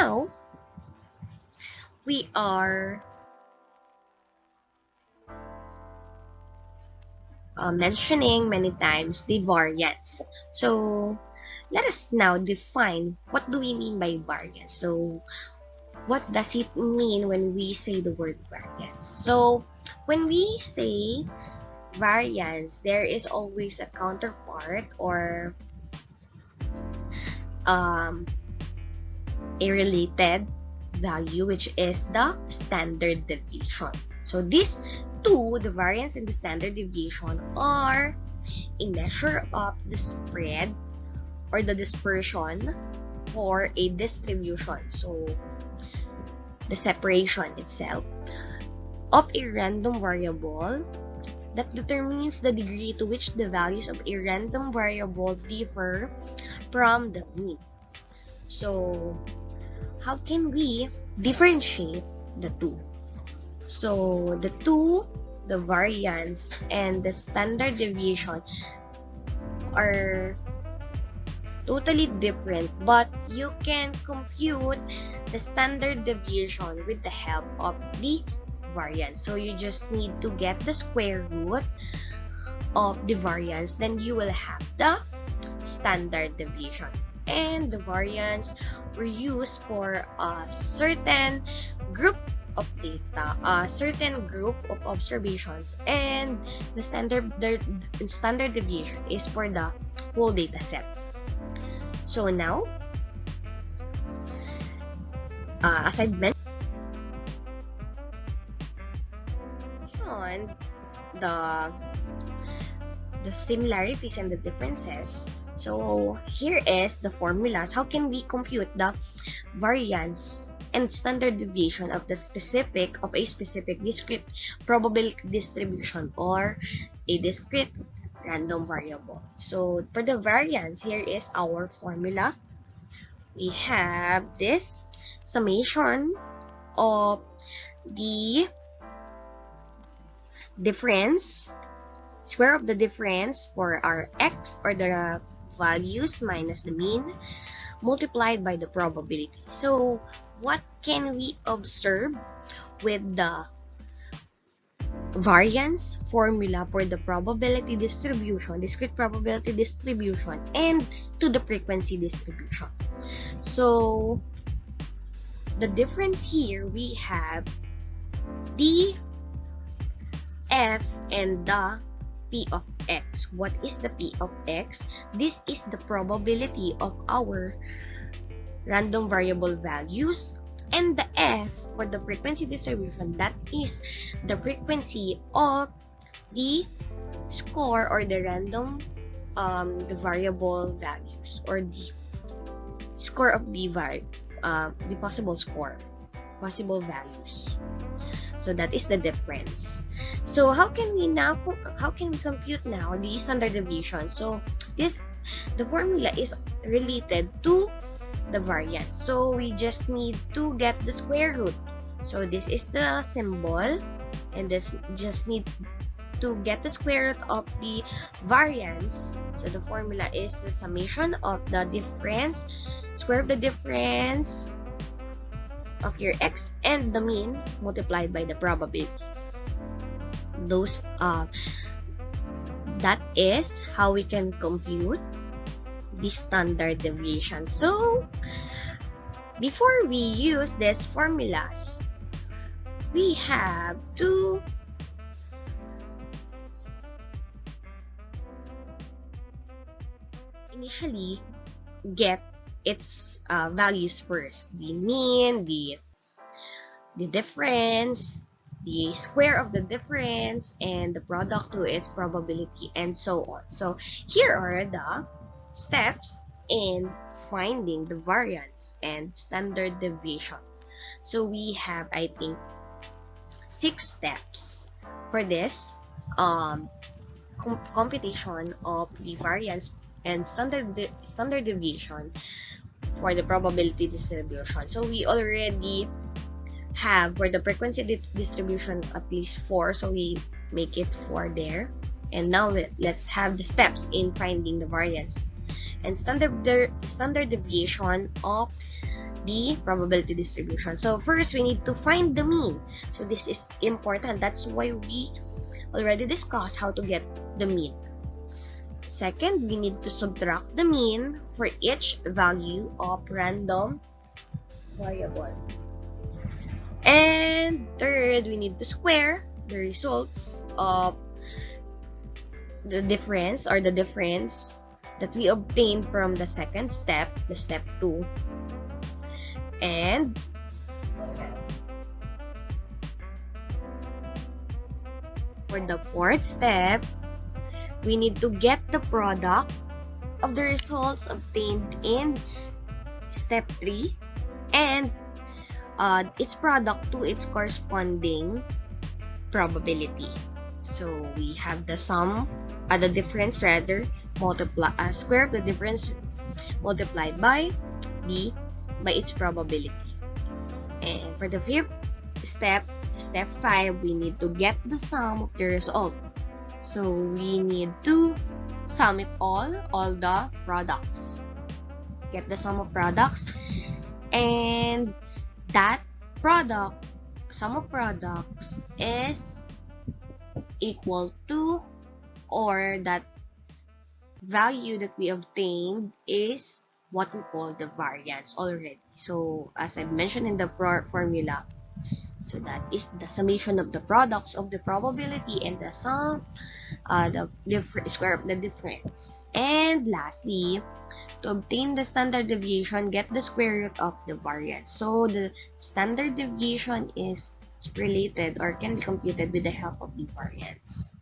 now we are mentioning many times the variance. So let us now define what do we mean by variance. So what does it mean when we say the word variance? So when we say variance, there is always a counterpart or a related value, which is the standard deviation. So these two, the variance and the standard deviation, are a measure of the spread or the dispersion for a distribution. So the separation itself of a random variable that determines the degree to which the values of a random variable differ from the mean. So how can we differentiate the two? So the two, the variance and the standard deviation, are totally different, but you can compute the standard deviation with the help of the variance. So you just need to get the square root of the variance, then you will have the standard deviation. And the variance were used for a certain group of data, a certain group of observations, and the standard deviation is for the whole data set. So now, as I mentioned, the similarities and the differences. So here is the formulas. How can we compute the variance and standard deviation of a specific discrete probability distribution or a discrete random variable? So for the variance, here is our formula. We have this summation of the difference, square of the difference for our x or the values minus the mean multiplied by the probability. So what can we observe with the variance formula for the probability distribution, discrete probability distribution, and to the frequency distribution? So the difference here, we have the f and the p of x. What is the p of x? This is the probability of our random variable values, and the f for the frequency distribution, that is the frequency of the score or the random the variable values, or the score of the possible values. So that is the difference. So how can we compute now the standard deviation? So the formula is related to the variance. So we just need to get the square root. So this is the symbol, and this just need to get the square root of the variance. So the formula is the summation of the difference, square of the difference of your x and the mean multiplied by the probability. That is how we can compute the standard deviation. So before we use these formulas, we have to initially get its values first: the mean, the difference, the square of the difference, and the product to its probability, and so on. So here are the steps in finding the variance and standard deviation. So we have, I think, 6 steps for this computation of the variance and standard deviation for the probability distribution. So we already have for the frequency distribution at least 4, so we make it 4 there. And now let's have the steps in finding the variance and standard deviation of the probability distribution. So first, we need to find the mean. So this is important. That's why we already discussed how to get the mean. Second, we need to subtract the mean for each value of random variable. And third, we need to square the results of the difference that we obtained from the second step, the step 2. And for the fourth step, we need to get the product of the results obtained in step 3 and its product to its corresponding probability. So we have the difference rather, square of the difference multiplied by its probability. And for the fifth step, step 5, we need to get the sum of the result. So we need to sum it all the products. Get the sum of products, and that sum of products is equal to, or that value that we obtained is what we call the variance already. So as I mentioned in the formula, so that is the summation of the products of the probability and the sum, the square of the difference. And lastly, to obtain the standard deviation, get the square root of the variance. So the standard deviation is related or can be computed with the help of the variance.